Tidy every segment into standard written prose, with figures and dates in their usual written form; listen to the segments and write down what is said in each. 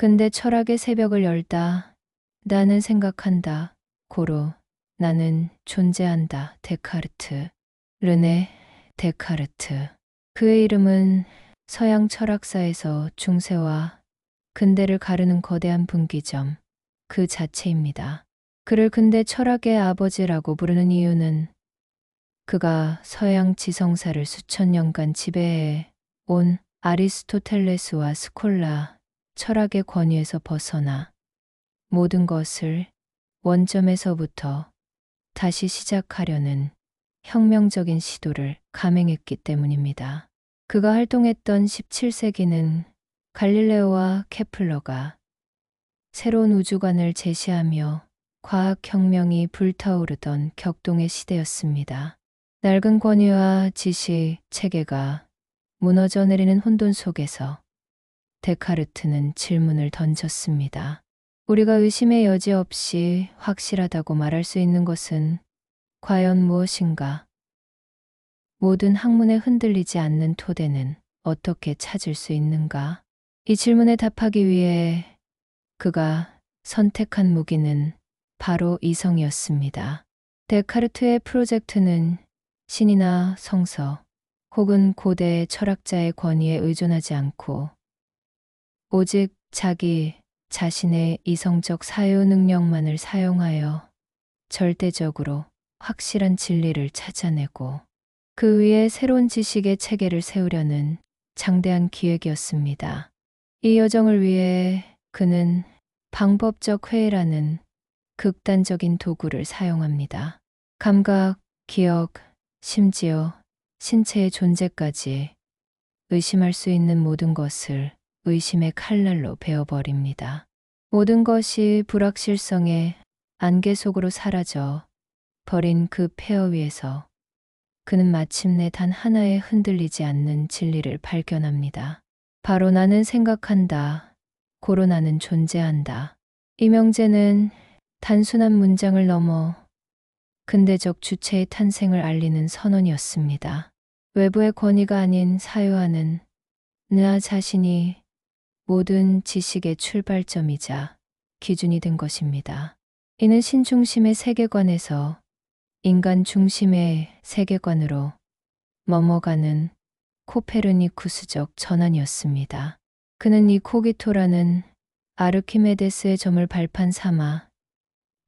근대 철학의 새벽을 열다. 나는 생각한다. 고로. 나는 존재한다. 데카르트. 르네 데카르트. 그의 이름은 서양 철학사에서 중세와 근대를 가르는 거대한 분기점 그 자체입니다. 그를 근대 철학의 아버지라고 부르는 이유는 그가 서양 지성사를 수천 년간 지배해 온 아리스토텔레스와 스콜라 철학의 권위에서 벗어나 모든 것을 원점에서부터 다시 시작하려는 혁명적인 시도를 감행했기 때문입니다. 그가 활동했던 17세기는 갈릴레오와 케플러가 새로운 우주관을 제시하며 과학혁명이 불타오르던 격동의 시대였습니다. 낡은 권위와 지식, 체계가 무너져 내리는 혼돈 속에서 데카르트는 질문을 던졌습니다. 우리가 의심의 여지 없이 확실하다고 말할 수 있는 것은 과연 무엇인가? 모든 학문에 흔들리지 않는 토대는 어떻게 찾을 수 있는가? 이 질문에 답하기 위해 그가 선택한 무기는 바로 이성이었습니다. 데카르트의 프로젝트는 신이나 성서 혹은 고대 철학자의 권위에 의존하지 않고 오직 자기 자신의 이성적 사유 능력만을 사용하여 절대적으로 확실한 진리를 찾아내고 그 위에 새로운 지식의 체계를 세우려는 장대한 기획이었습니다. 이 여정을 위해 그는 방법적 회의라는 극단적인 도구를 사용합니다. 감각, 기억, 심지어 신체의 존재까지 의심할 수 있는 모든 것을 의심의 칼날로 베어버립니다. 모든 것이 불확실성의 안개 속으로 사라져 버린 그 폐허 위에서 그는 마침내 단 하나에 흔들리지 않는 진리를 발견합니다. 바로 나는 생각한다. 고로 나는 존재한다. 이 명제는 단순한 문장을 넘어 근대적 주체의 탄생을 알리는 선언이었습니다. 외부의 권위가 아닌 사유하는 나 자신이 모든 지식의 출발점이자 기준이 된 것입니다. 이는 신중심의 세계관에서 인간 중심의 세계관으로 넘어가는 코페르니쿠스적 전환이었습니다. 그는 이 코기토라는 아르키메데스의 점을 발판 삼아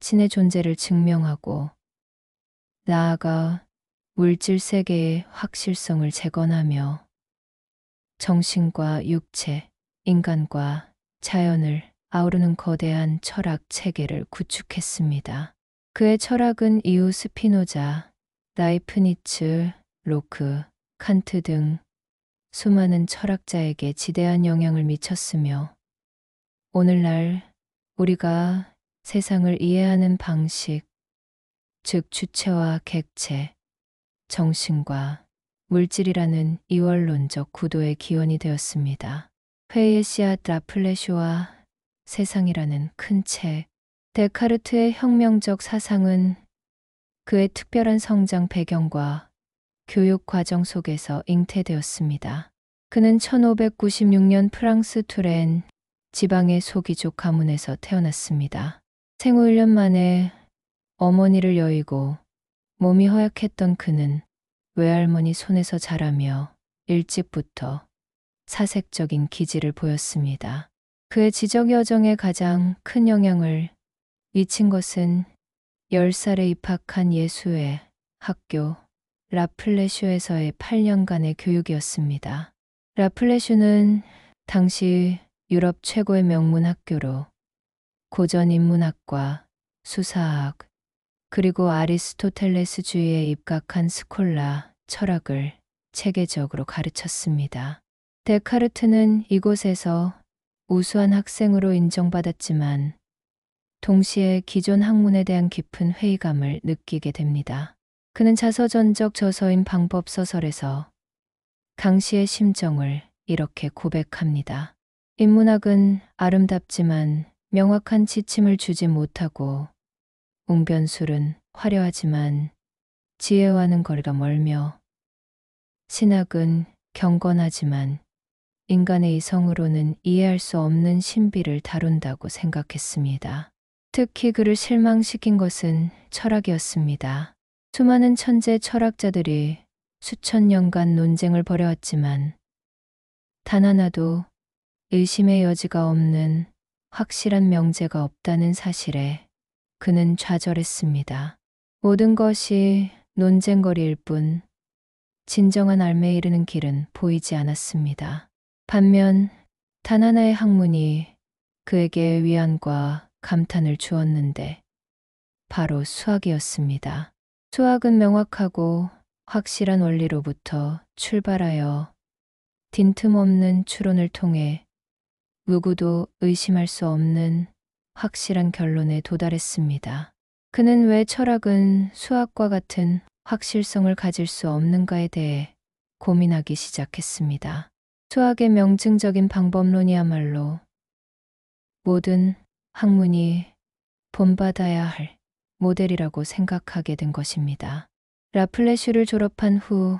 신의 존재를 증명하고 나아가 물질 세계의 확실성을 재건하며 정신과 육체, 인간과 자연을 아우르는 거대한 철학 체계를 구축했습니다. 그의 철학은 이후 스피노자, 라이프니츠, 로크, 칸트 등 수많은 철학자에게 지대한 영향을 미쳤으며 오늘날 우리가 세상을 이해하는 방식, 즉 주체와 객체, 정신과 물질이라는 이원론적 구도의 기원이 되었습니다. 회의의 씨앗 라플레슈와 세상이라는 큰 책, 데카르트의 혁명적 사상은 그의 특별한 성장 배경과 교육 과정 속에서 잉태되었습니다. 그는 1596년 프랑스 투렌 지방의 소귀족 가문에서 태어났습니다. 생후 1년 만에 어머니를 여의고 몸이 허약했던 그는 외할머니 손에서 자라며 일찍부터 사색적인 기질을 보였습니다. 그의 지적 여정에 가장 큰 영향을 미친 것은 10살에 입학한 예수의 학교 라플레슈에서의 8년간의 교육이었습니다. 라플레슈는 당시 유럽 최고의 명문 학교로 고전 인문학과 수사학 그리고 아리스토텔레스주의에 입각한 스콜라 철학을 체계적으로 가르쳤습니다. 데카르트는 이곳에서 우수한 학생으로 인정받았지만 동시에 기존 학문에 대한 깊은 회의감을 느끼게 됩니다. 그는 자서전적 저서인 방법서설에서 강시의 심정을 이렇게 고백합니다. 인문학은 아름답지만 명확한 지침을 주지 못하고 웅변술은 화려하지만 지혜와는 거리가 멀며 신학은 경건하지만 인간의 이성으로는 이해할 수 없는 신비를 다룬다고 생각했습니다. 특히 그를 실망시킨 것은 철학이었습니다. 수많은 천재 철학자들이 수천 년간 논쟁을 벌여왔지만 단 하나도 의심의 여지가 없는 확실한 명제가 없다는 사실에 그는 좌절했습니다. 모든 것이 논쟁거리일 뿐 진정한 알매에 이르는 길은 보이지 않았습니다. 반면 단 하나의 학문이 그에게 위안과 감탄을 주었는데 바로 수학이었습니다. 수학은 명확하고 확실한 원리로부터 출발하여 빈틈없는 추론을 통해 누구도 의심할 수 없는 확실한 결론에 도달했습니다. 그는 왜 철학은 수학과 같은 확실성을 가질 수 없는가에 대해 고민하기 시작했습니다. 수학의 명증적인 방법론이야말로 모든 학문이 본받아야 할 모델이라고 생각하게 된 것입니다. 라플레슈를 졸업한 후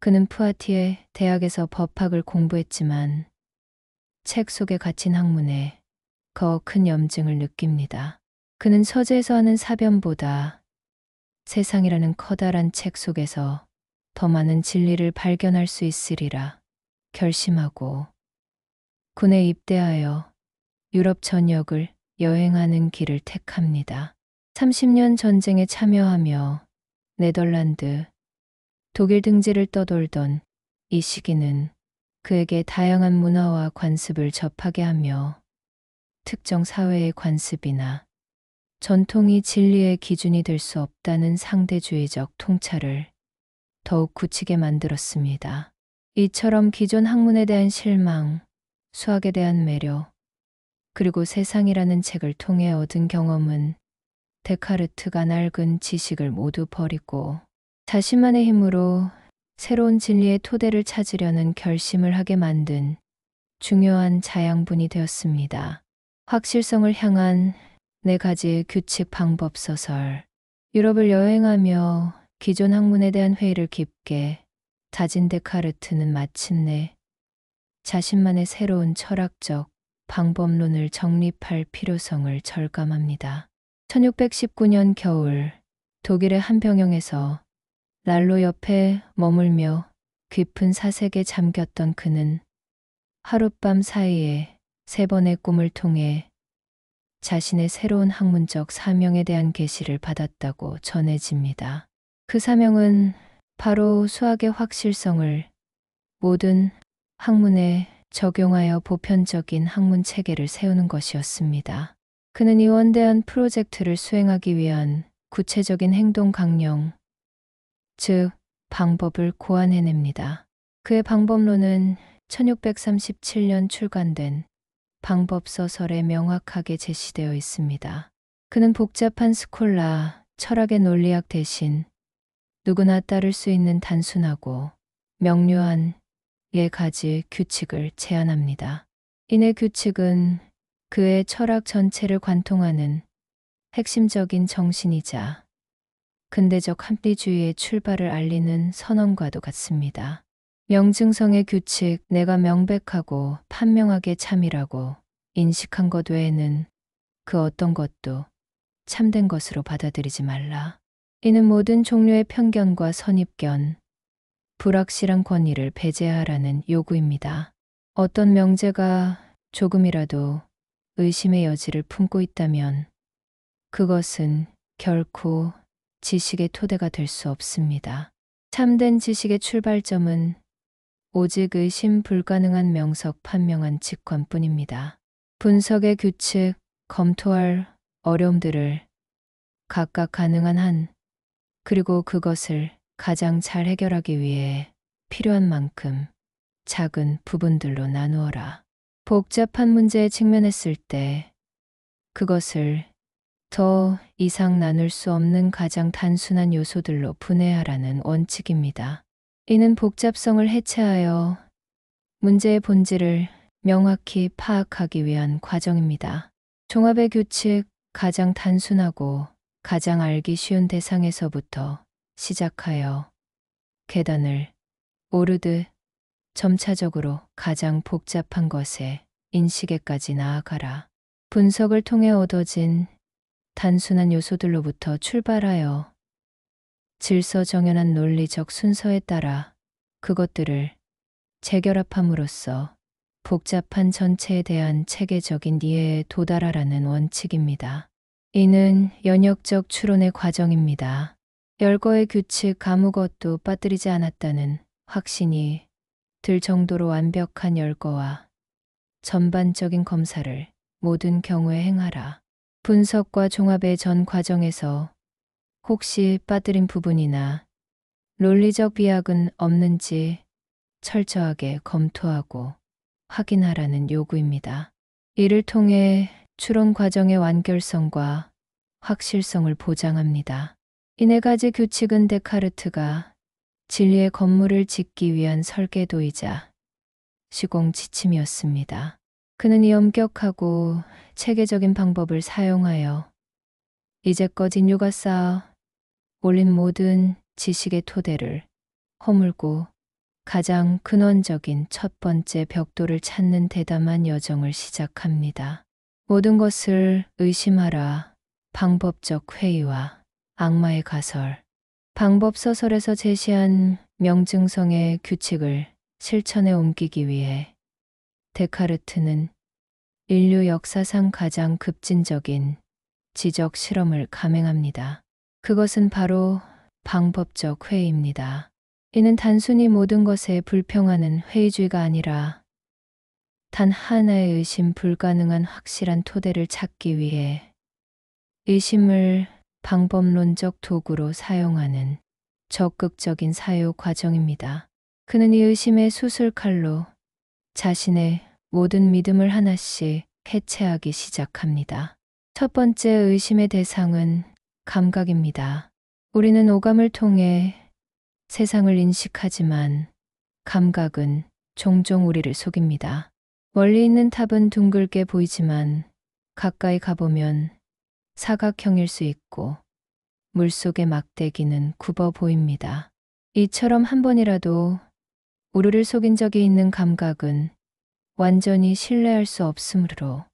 그는 푸아티에 대학에서 법학을 공부했지만 책 속에 갇힌 학문에 더 큰 염증을 느낍니다. 그는 서재에서 하는 사변보다 세상이라는 커다란 책 속에서 더 많은 진리를 발견할 수 있으리라 결심하고 군에 입대하여 유럽 전역을 여행하는 길을 택합니다. 30년 전쟁에 참여하며 네덜란드, 독일 등지를 떠돌던 이 시기는 그에게 다양한 문화와 관습을 접하게 하며 특정 사회의 관습이나 전통이 진리의 기준이 될 수 없다는 상대주의적 통찰을 더욱 굳히게 만들었습니다. 이처럼 기존 학문에 대한 실망, 수학에 대한 매력, 그리고 세상이라는 책을 통해 얻은 경험은 데카르트가 낡은 지식을 모두 버리고 자신만의 힘으로 새로운 진리의 토대를 찾으려는 결심을 하게 만든 중요한 자양분이 되었습니다. 확실성을 향한 4가지의 규칙 방법 소설. 유럽을 여행하며 기존 학문에 대한 회의를 깊게 다진 데카르트는 마침내 자신만의 새로운 철학적 방법론을 정립할 필요성을 절감합니다. 1619년 겨울 독일의 한 병영에서 난로 옆에 머물며 깊은 사색에 잠겼던 그는 하룻밤 사이에 3번의 꿈을 통해 자신의 새로운 학문적 사명에 대한 계시를 받았다고 전해집니다. 그 사명은 바로 수학의 확실성을 모든 학문에 적용하여 보편적인 학문 체계를 세우는 것이었습니다. 그는 이 원대한 프로젝트를 수행하기 위한 구체적인 행동 강령, 즉 방법을 고안해냅니다. 그의 방법론은 1637년 출간된 방법서설에 명확하게 제시되어 있습니다. 그는 복잡한 스콜라, 철학의 논리학 대신 누구나 따를 수 있는 단순하고 명료한 4가지 규칙을 제안합니다. 이내 규칙은 그의 철학 전체를 관통하는 핵심적인 정신이자 근대적 합리주의의 출발을 알리는 선언과도 같습니다. 명증성의 규칙, 내가 명백하고 판명하게 참이라고 인식한 것 외에는 그 어떤 것도 참된 것으로 받아들이지 말라. 이는 모든 종류의 편견과 선입견, 불확실한 권위를 배제하라는 요구입니다. 어떤 명제가 조금이라도 의심의 여지를 품고 있다면 그것은 결코 지식의 토대가 될 수 없습니다. 참된 지식의 출발점은 오직 의심 불가능한 명석 판명한 직관뿐입니다. 분석의 규칙, 검토할 어려움들을 각각 가능한 한, 그리고 그것을 가장 잘 해결하기 위해 필요한 만큼 작은 부분들로 나누어라. 복잡한 문제에 직면했을 때 그것을 더 이상 나눌 수 없는 가장 단순한 요소들로 분해하라는 원칙입니다. 이는 복잡성을 해체하여 문제의 본질을 명확히 파악하기 위한 과정입니다. 종합의 규칙, 가장 단순하고 가장 알기 쉬운 대상에서부터 시작하여 계단을 오르듯 점차적으로 가장 복잡한 것에 인식에까지 나아가라. 분석을 통해 얻어진 단순한 요소들로부터 출발하여 질서정연한 논리적 순서에 따라 그것들을 재결합함으로써 복잡한 전체에 대한 체계적인 이해에 도달하라는 원칙입니다. 이는 연역적 추론의 과정입니다. 열거의 규칙 아무것도 빠뜨리지 않았다는 확신이 들 정도로 완벽한 열거와 전반적인 검사를 모든 경우에 행하라. 분석과 종합의 전 과정에서 혹시 빠뜨린 부분이나 논리적 비약은 없는지 철저하게 검토하고 확인하라는 요구입니다. 이를 통해 추론 과정의 완결성과 확실성을 보장합니다. 이 네 가지 규칙은 데카르트가 진리의 건물을 짓기 위한 설계도이자 시공 지침이었습니다. 그는 이 엄격하고 체계적인 방법을 사용하여 이제껏 인류가 쌓아 올린 모든 지식의 토대를 허물고 가장 근원적인 첫 번째 벽돌을 찾는 대담한 여정을 시작합니다. 모든 것을 의심하라. 방법적 회의와 악마의 가설. 방법서설에서 제시한 명증성의 규칙을 실천에 옮기기 위해 데카르트는 인류 역사상 가장 급진적인 지적 실험을 감행합니다. 그것은 바로 방법적 회의입니다. 이는 단순히 모든 것에 불평하는 회의주의가 아니라 단 하나의 의심 불가능한 확실한 토대를 찾기 위해 의심을 방법론적 도구로 사용하는 적극적인 사유 과정입니다. 그는 이 의심의 수술칼로 자신의 모든 믿음을 하나씩 해체하기 시작합니다. 첫 번째 의심의 대상은 감각입니다. 우리는 오감을 통해 세상을 인식하지만 감각은 종종 우리를 속입니다. 멀리 있는 탑은 둥글게 보이지만 가까이 가보면 사각형일 수 있고 물속의 막대기는 굽어 보입니다. 이처럼 한 번이라도 우리를 속인 적이 있는 감각은 완전히 신뢰할 수 없으므로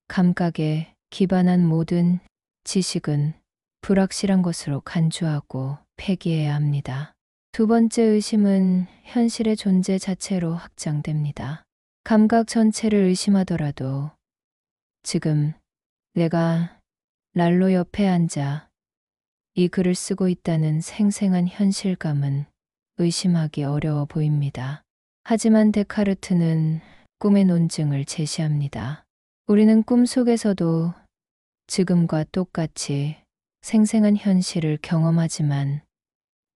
감각에 기반한 모든 지식은 불확실한 것으로 간주하고 폐기해야 합니다. 두 번째 의심은 현실의 존재 자체로 확장됩니다. 감각 전체를 의심하더라도 지금 내가 난로 옆에 앉아 이 글을 쓰고 있다는 생생한 현실감은 의심하기 어려워 보입니다. 하지만 데카르트는 꿈의 논증을 제시합니다. 우리는 꿈 속에서도 지금과 똑같이 생생한 현실을 경험하지만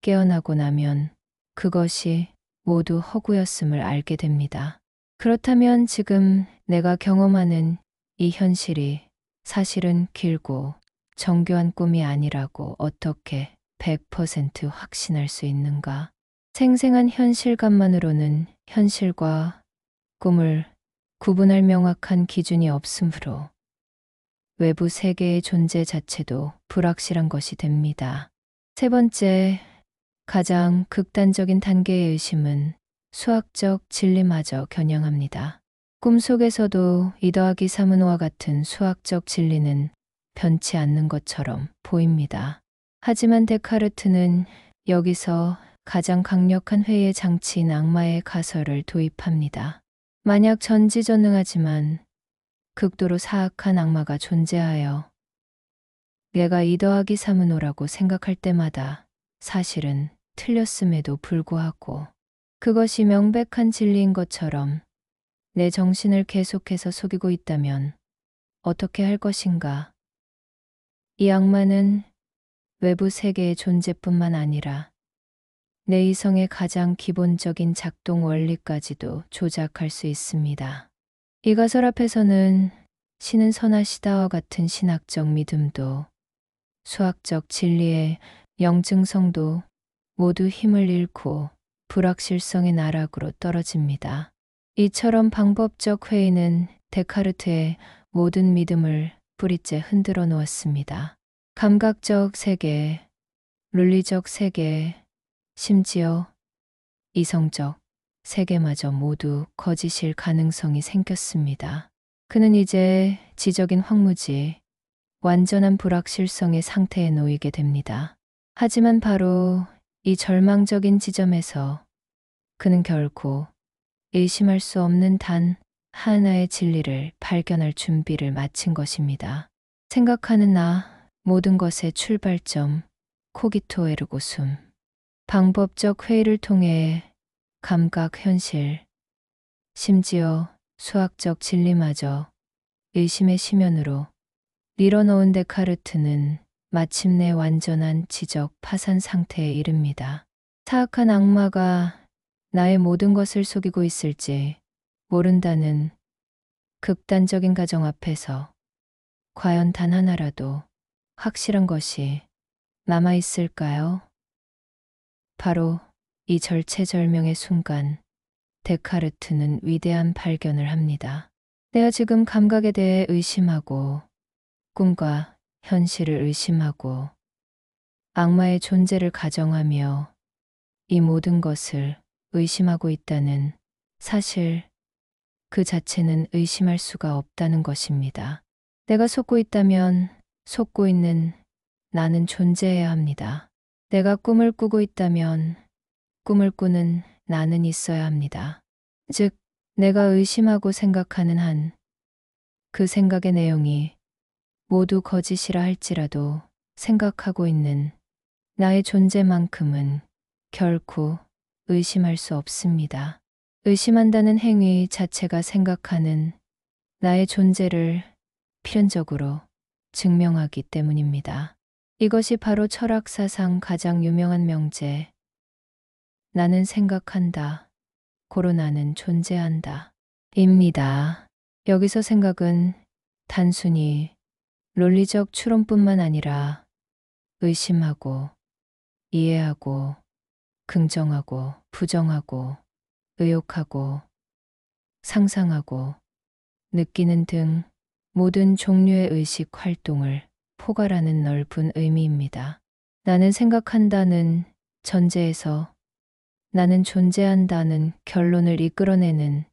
깨어나고 나면 그것이 모두 허구였음을 알게 됩니다. 그렇다면 지금 내가 경험하는 이 현실이 사실은 길고 정교한 꿈이 아니라고 어떻게 100% 확신할 수 있는가? 생생한 현실감만으로는 현실과 꿈을 구분할 명확한 기준이 없으므로 외부 세계의 존재 자체도 불확실한 것이 됩니다. 세 번째, 가장 극단적인 단계의 의심은 수학적 진리마저 겨냥합니다. 꿈속에서도 2 더하기 3은와 같은 수학적 진리는 변치 않는 것처럼 보입니다. 하지만 데카르트는 여기서 가장 강력한 회의 장치인 악마의 가설을 도입합니다. 만약 전지전능하지만 극도로 사악한 악마가 존재하여 내가 2 더하기 3은오라고 생각할 때마다 사실은 틀렸음에도 불구하고 그것이 명백한 진리인 것처럼 내 정신을 계속해서 속이고 있다면 어떻게 할 것인가? 이 악마는 외부 세계의 존재뿐만 아니라 내 이성의 가장 기본적인 작동 원리까지도 조작할 수 있습니다. 이 가설 앞에서는 신은 선하시다와 같은 신학적 믿음도 수학적 진리의 영증성도 모두 힘을 잃고 불확실성의 나락으로 떨어집니다. 이처럼 방법적 회의는 데카르트의 모든 믿음을 뿌리째 흔들어 놓았습니다. 감각적 세계, 논리적 세계, 심지어 이성적 세계마저 모두 거짓일 가능성이 생겼습니다. 그는 이제 지적인 황무지, 완전한 불확실성의 상태에 놓이게 됩니다. 하지만 바로 이 절망적인 지점에서 그는 결코 의심할 수 없는 단 하나의 진리를 발견할 준비를 마친 것입니다. 생각하는 나, 모든 것의 출발점, 코기토 에르고 숨. 방법적 회의를 통해 감각 현실, 심지어 수학적 진리마저 의심의 심연으로 밀어넣은 데카르트는 마침내 완전한 지적 파산 상태에 이릅니다. 사악한 악마가 나의 모든 것을 속이고 있을지 모른다는 극단적인 가정 앞에서 과연 단 하나라도 확실한 것이 남아있을까요? 바로 이 절체절명의 순간 데카르트는 위대한 발견을 합니다. 내가 지금 감각에 대해 의심하고 꿈과 현실을 의심하고 악마의 존재를 가정하며 이 모든 것을 의심하고 있다는 사실 그 자체는 의심할 수가 없다는 것입니다. 내가 속고 있다면 속고 있는 나는 존재해야 합니다. 내가 꿈을 꾸고 있다면 꿈을 꾸는 나는 있어야 합니다. 즉, 내가 의심하고 생각하는 한 그 생각의 내용이 모두 거짓이라 할지라도 생각하고 있는 나의 존재만큼은 결코 의심할 수 없습니다. 의심한다는 행위 자체가 생각하는 나의 존재를 필연적으로 증명하기 때문입니다. 이것이 바로 철학사상 가장 유명한 명제, 나는 생각한다, 고로 나는 존재한다, 입니다. 여기서 생각은 단순히 논리적 추론뿐만 아니라 의심하고, 이해하고, 긍정하고, 부정하고, 의욕하고, 상상하고, 느끼는 등 모든 종류의 의식 활동을 포괄하는 넓은 의미입니다. 나는 생각한다는 전제에서 나는 존재한다는 결론을 이끌어내는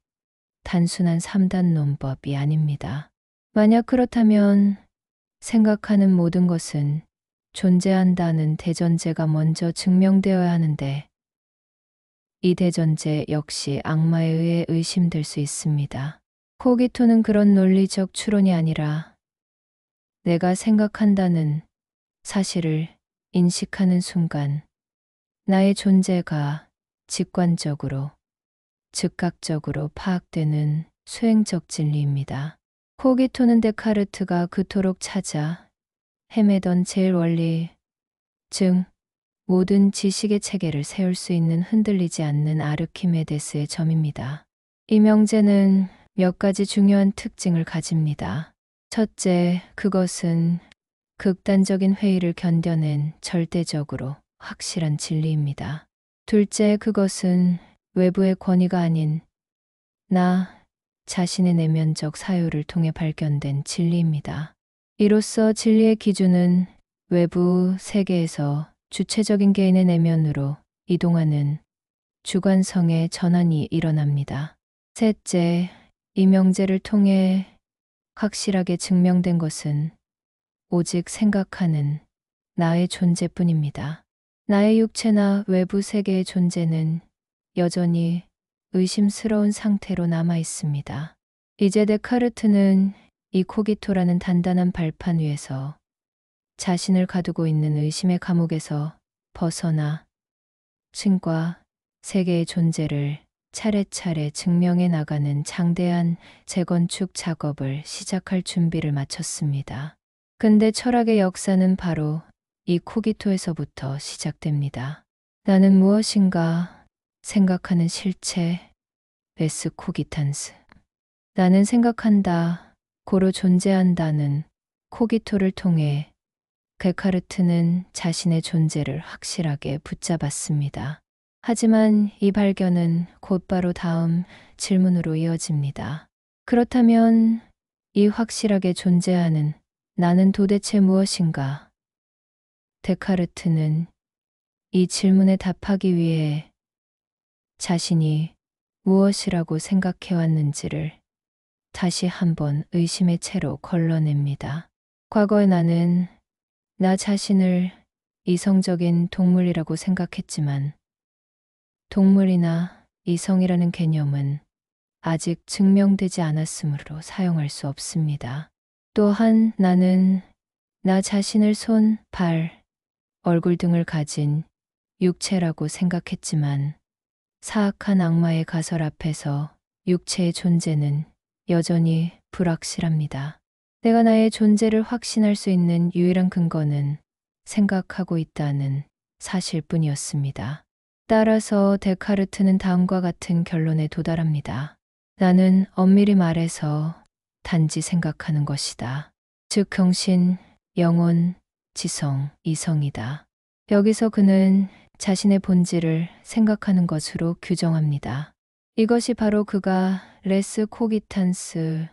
단순한 3단 논법이 아닙니다. 만약 그렇다면 생각하는 모든 것은 존재한다는 대전제가 먼저 증명되어야 하는데 이 대전제 역시 악마에 의해 의심될 수 있습니다. 코기토는 그런 논리적 추론이 아니라 내가 생각한다는 사실을 인식하는 순간 나의 존재가 직관적으로, 즉각적으로 파악되는 수행적 진리입니다. 코기토는 데카르트가 그토록 찾아 헤매던 제일 원리, 즉 모든 지식의 체계를 세울 수 있는 흔들리지 않는 아르키메데스의 점입니다. 이 명제는 몇 가지 중요한 특징을 가집니다. 첫째, 그것은 극단적인 회의를 견뎌낸 절대적으로 확실한 진리입니다. 둘째, 그것은 외부의 권위가 아닌 나 자신의 내면적 사유를 통해 발견된 진리입니다. 이로써 진리의 기준은 외부 세계에서 주체적인 개인의 내면으로 이동하는 주관성의 전환이 일어납니다. 셋째, 이 명제를 통해 확실하게 증명된 것은 오직 생각하는 나의 존재뿐입니다. 나의 육체나 외부 세계의 존재는 여전히 의심스러운 상태로 남아 있습니다. 이제 데카르트는 이 코기토라는 단단한 발판 위에서 자신을 가두고 있는 의심의 감옥에서 벗어나 신과 세계의 존재를 차례차례 증명해 나가는 장대한 재건축 작업을 시작할 준비를 마쳤습니다. 근대 철학의 역사는 바로 이 코기토에서부터 시작됩니다. 나는 무엇인가 생각하는 실체, 베스 코기탄스. 나는 생각한다, 고로 존재한다는 코기토를 통해 데카르트는 자신의 존재를 확실하게 붙잡았습니다. 하지만 이 발견은 곧바로 다음 질문으로 이어집니다. 그렇다면 이 확실하게 존재하는 나는 도대체 무엇인가? 데카르트는 이 질문에 답하기 위해 자신이 무엇이라고 생각해왔는지를 다시 한번 의심의 채로 걸러냅니다. 과거에 나는 나 자신을 이성적인 동물이라고 생각했지만 동물이나 이성이라는 개념은 아직 증명되지 않았으므로 사용할 수 없습니다. 또한 나는 나 자신을 손, 발, 얼굴 등을 가진 육체라고 생각했지만 사악한 악마의 가설 앞에서 육체의 존재는 여전히 불확실합니다. 내가 나의 존재를 확신할 수 있는 유일한 근거는 생각하고 있다는 사실뿐이었습니다. 따라서 데카르트는 다음과 같은 결론에 도달합니다. 나는 엄밀히 말해서 단지 생각하는 것이다. 즉 정신, 영혼, 지성, 이성이다. 여기서 그는 자신의 본질을 생각하는 것으로 규정합니다. 이것이 바로 그가 레스 코기탄스,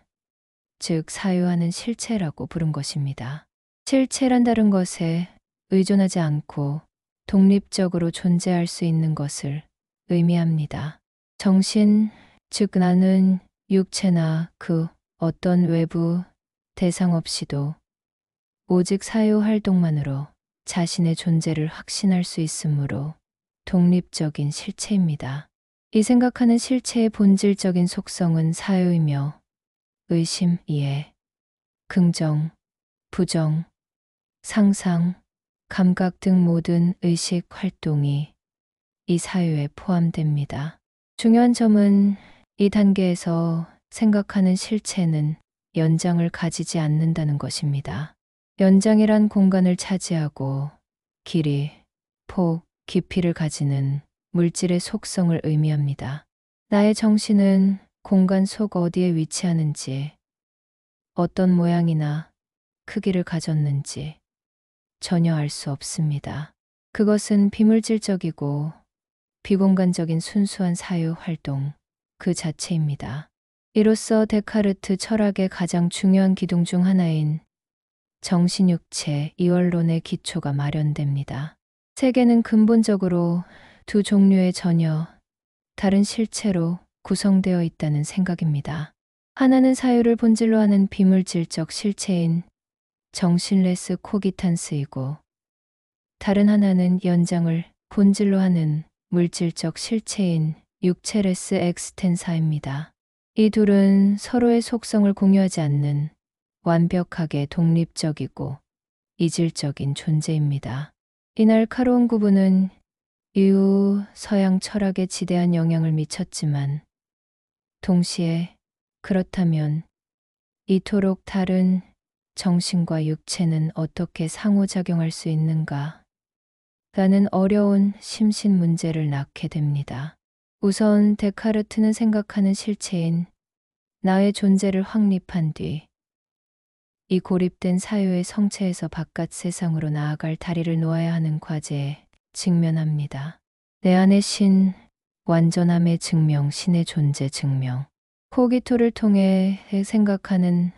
즉 사유하는 실체라고 부른 것입니다. 실체란 다른 것에 의존하지 않고 독립적으로 존재할 수 있는 것을 의미합니다. 정신, 즉 나는 육체나 그 어떤 외부 대상 없이도 오직 사유 활동만으로 자신의 존재를 확신할 수 있으므로 독립적인 실체입니다. 이 생각하는 실체의 본질적인 속성은 사유이며 의심, 이해, 긍정, 부정, 상상, 감각 등 모든 의식 활동이 이 사유에 포함됩니다. 중요한 점은 이 단계에서 생각하는 실체는 연장을 가지지 않는다는 것입니다. 연장이란 공간을 차지하고 길이, 폭, 깊이를 가지는 물질의 속성을 의미합니다. 나의 정신은 공간 속 어디에 위치하는지, 어떤 모양이나 크기를 가졌는지 전혀 알 수 없습니다. 그것은 비물질적이고 비공간적인 순수한 사유 활동 그 자체입니다. 이로써 데카르트 철학의 가장 중요한 기둥 중 하나인 정신육체 이원론의 기초가 마련됩니다. 세계는 근본적으로 두 종류의 전혀 다른 실체로 구성되어 있다는 생각입니다. 하나는 사유를 본질로 하는 비물질적 실체인 정신레스 코기탄스이고 다른 하나는 연장을 본질로 하는 물질적 실체인 육체레스 엑스텐사입니다. 이 둘은 서로의 속성을 공유하지 않는 완벽하게 독립적이고 이질적인 존재입니다. 이 날카로운 구분은 이후 서양 철학에 지대한 영향을 미쳤지만 동시에 그렇다면 이토록 다른 정신과 육체는 어떻게 상호작용할 수 있는가? 라는 어려운 심신 문제를 낳게 됩니다. 우선 데카르트는 생각하는 실체인 나의 존재를 확립한 뒤 이 고립된 사유의 성체에서 바깥 세상으로 나아갈 다리를 놓아야 하는 과제에 직면합니다. 내 안의 신, 완전함의 증명, 신의 존재 증명. 코기토를 통해 생각하는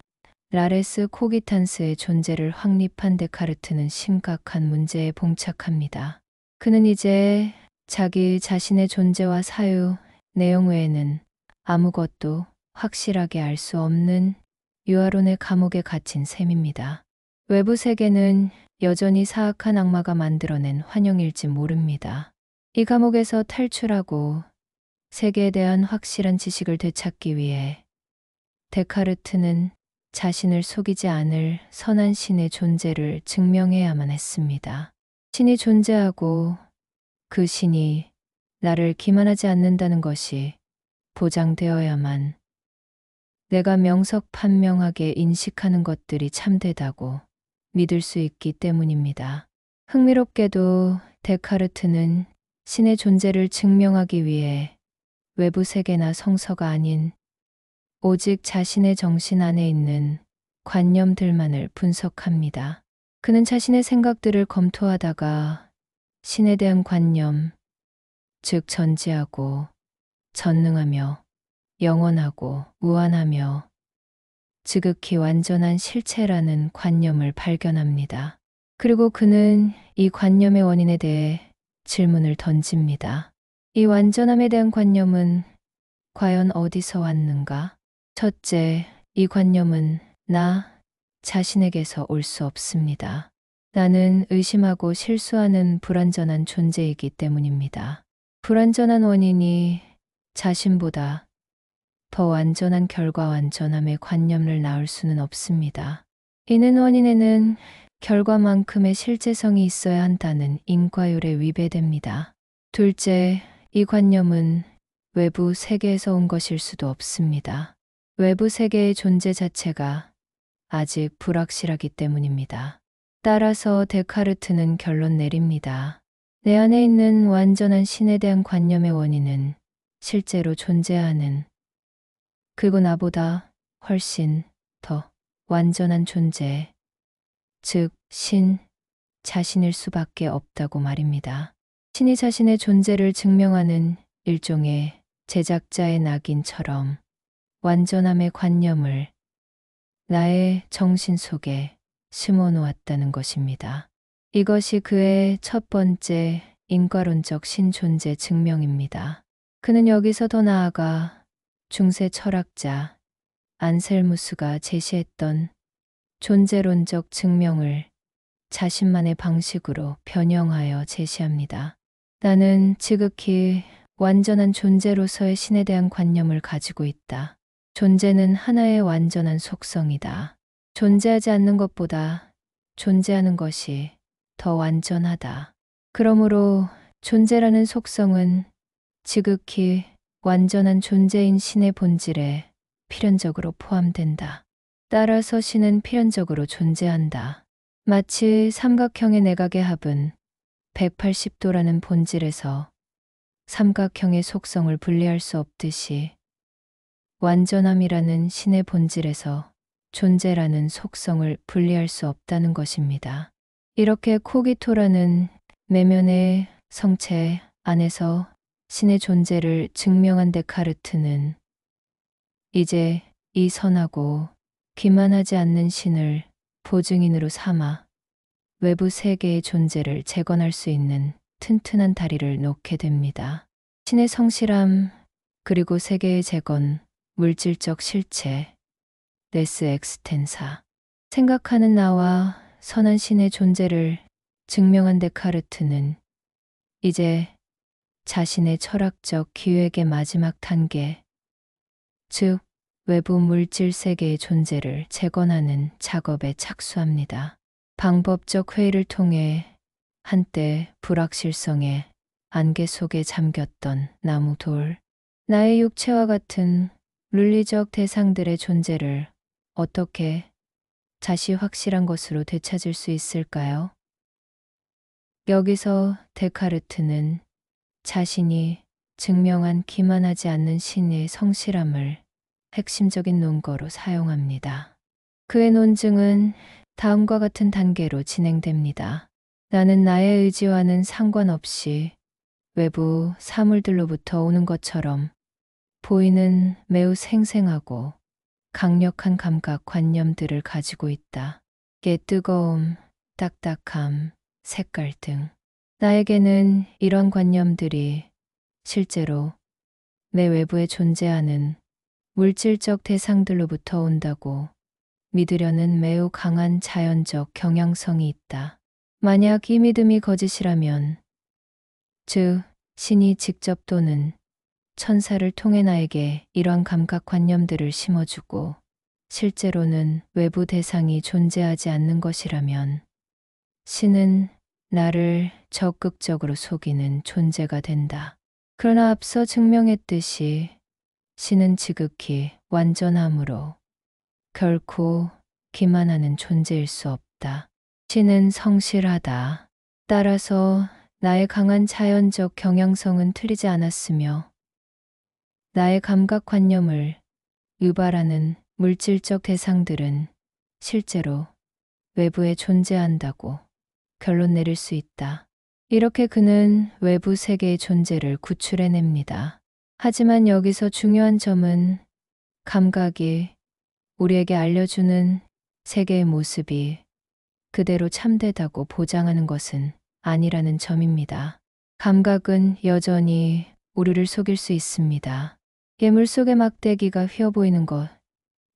라레스 코기탄스의 존재를 확립한 데카르트는 심각한 문제에 봉착합니다. 그는 이제 자기 자신의 존재와 사유, 내용 외에는 아무것도 확실하게 알 수 없는 유아론의 감옥에 갇힌 셈입니다. 외부 세계는 여전히 사악한 악마가 만들어낸 환영일지 모릅니다. 이 감옥에서 탈출하고 세계에 대한 확실한 지식을 되찾기 위해 데카르트는 자신을 속이지 않을 선한 신의 존재를 증명해야만 했습니다. 신이 존재하고 그 신이 나를 기만하지 않는다는 것이 보장되어야만 내가 명석판명하게 인식하는 것들이 참되다고 믿을 수 있기 때문입니다. 흥미롭게도 데카르트는 신의 존재를 증명하기 위해 외부 세계나 성서가 아닌 오직 자신의 정신 안에 있는 관념들만을 분석합니다. 그는 자신의 생각들을 검토하다가 신에 대한 관념, 즉 전지하고 전능하며 영원하고 무한하며 지극히 완전한 실체라는 관념을 발견합니다. 그리고 그는 이 관념의 원인에 대해 질문을 던집니다. 이 완전함에 대한 관념은 과연 어디서 왔는가? 첫째, 이 관념은 나 자신에게서 올 수 없습니다. 나는 의심하고 실수하는 불완전한 존재이기 때문입니다. 불완전한 원인이 자신보다 더 완전한 결과 완전함의 관념을 낳을 수는 없습니다. 이는 원인에는 결과만큼의 실제성이 있어야 한다는 인과율에 위배됩니다. 둘째, 이 관념은 외부 세계에서 온 것일 수도 없습니다. 외부 세계의 존재 자체가 아직 불확실하기 때문입니다. 따라서 데카르트는 결론 내립니다. 내 안에 있는 완전한 신에 대한 관념의 원인은 실제로 존재하는, 그리고 나보다 훨씬 더 완전한 존재, 즉 신 자신일 수밖에 없다고 말입니다. 신이 자신의 존재를 증명하는 일종의 제작자의 낙인처럼 완전함의 관념을 나의 정신 속에 심어 놓았다는 것입니다. 이것이 그의 첫 번째 인과론적 신존재 증명입니다. 그는 여기서 더 나아가 중세 철학자 안셀무스가 제시했던 존재론적 증명을 자신만의 방식으로 변형하여 제시합니다. 나는 지극히 완전한 존재로서의 신에 대한 관념을 가지고 있다. 존재는 하나의 완전한 속성이다. 존재하지 않는 것보다 존재하는 것이 더 완전하다. 그러므로 존재라는 속성은 지극히 완전한 존재인 신의 본질에 필연적으로 포함된다. 따라서 신은 필연적으로 존재한다. 마치 삼각형의 내각의 합은 180도라는 본질에서 삼각형의 속성을 분리할 수 없듯이 완전함이라는 신의 본질에서 존재라는 속성을 분리할 수 없다는 것입니다. 이렇게 코기토라는 내면의 성체 안에서 신의 존재를 증명한 데카르트는 이제 이 선하고 기만하지 않는 신을 보증인으로 삼아 외부 세계의 존재를 재건할 수 있는 튼튼한 다리를 놓게 됩니다. 신의 성실함, 그리고 세계의 재건, 물질적 실체, 네스 엑스텐사. 생각하는 나와 선한 신의 존재를 증명한 데카르트는 이제 자신의 철학적 기획의 마지막 단계, 즉 외부 물질 세계의 존재를 재건하는 작업에 착수합니다. 방법적 회의를 통해 한때 불확실성의 안개 속에 잠겼던 나무 돌, 나의 육체와 같은 윤리적 대상들의 존재를 어떻게 다시 확실한 것으로 되찾을 수 있을까요? 여기서 데카르트는 자신이 증명한 기만하지 않는 신의 성실함을 핵심적인 논거로 사용합니다. 그의 논증은 다음과 같은 단계로 진행됩니다. 나는 나의 의지와는 상관없이 외부 사물들로부터 오는 것처럼 보이는 매우 생생하고 강력한 감각 관념들을 가지고 있다. 게 뜨거움, 딱딱함, 색깔 등. 나에게는 이런 관념들이 실제로 내 외부에 존재하는 물질적 대상들로부터 온다고 믿으려는 매우 강한 자연적 경향성이 있다. 만약 이 믿음이 거짓이라면, 즉 신이 직접 또는 천사를 통해 나에게 이러한 감각관념들을 심어주고 실제로는 외부 대상이 존재하지 않는 것이라면 신은 나를 적극적으로 속이는 존재가 된다. 그러나 앞서 증명했듯이 신은 지극히 완전함으로 결코 기만하는 존재일 수 없다. 신은 성실하다. 따라서 나의 강한 자연적 경향성은 틀리지 않았으며 나의 감각관념을 유발하는 물질적 대상들은 실제로 외부에 존재한다고 결론 내릴 수 있다. 이렇게 그는 외부 세계의 존재를 구출해냅니다. 하지만 여기서 중요한 점은 감각이 우리에게 알려주는 세계의 모습이 그대로 참되다고 보장하는 것은 아니라는 점입니다. 감각은 여전히 우리를 속일 수 있습니다. 예물 속의 막대기가 휘어 보이는 것,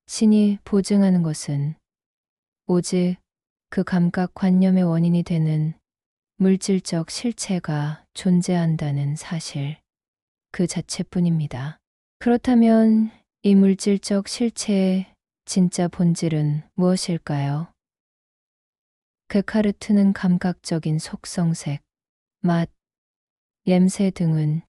신이 보증하는 것은 오직 그 감각관념의 원인이 되는 물질적 실체가 존재한다는 사실 그 자체뿐입니다. 그렇다면 이 물질적 실체의 진짜 본질은 무엇일까요? 데카르트는 감각적인 속성색, 맛, 냄새 등은